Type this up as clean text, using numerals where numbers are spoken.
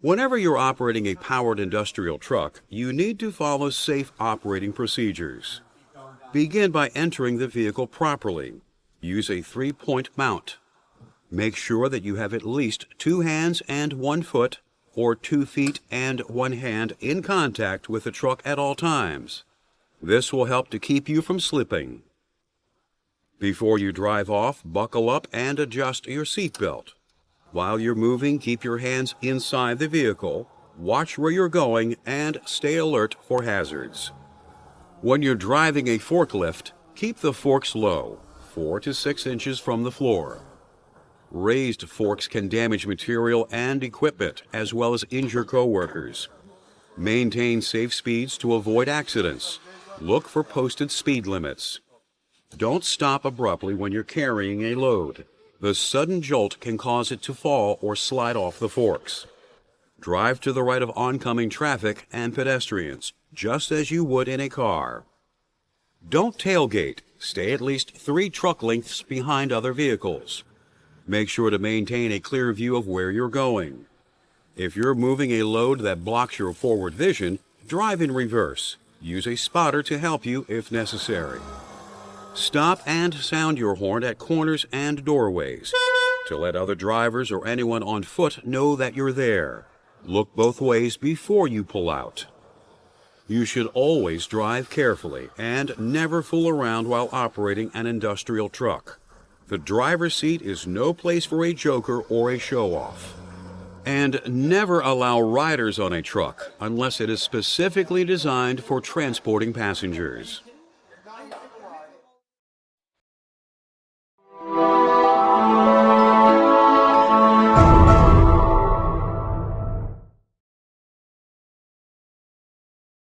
Whenever you're operating a powered industrial truck, you need to follow safe operating procedures. Begin by entering the vehicle properly. Use a 3-point mount. Make sure that you have at least 2 hands and 1 foot, or 2 feet and 1 hand in contact with the truck at all times. This will help to keep you from slipping. Before you drive off, buckle up and adjust your seat belt. While you're moving, keep your hands inside the vehicle, watch where you're going, and stay alert for hazards. When you're driving a forklift, keep the forks low, 4 to 6 inches from the floor. Raised forks can damage material and equipment, as well as injure coworkers. Maintain safe speeds to avoid accidents. Look for posted speed limits. Don't stop abruptly when you're carrying a load. The sudden jolt can cause it to fall or slide off the forks. Drive to the right of oncoming traffic and pedestrians, just as you would in a car. Don't tailgate. Stay at least 3 truck lengths behind other vehicles. Make sure to maintain a clear view of where you're going. If you're moving a load that blocks your forward vision, drive in reverse. Use a spotter to help you if necessary. Stop and sound your horn at corners and doorways to let other drivers or anyone on foot know that you're there. Look both ways before you pull out. You should always drive carefully and never fool around while operating an industrial truck. The driver's seat is no place for a joker or a show-off. And never allow riders on a truck unless it is specifically designed for transporting passengers.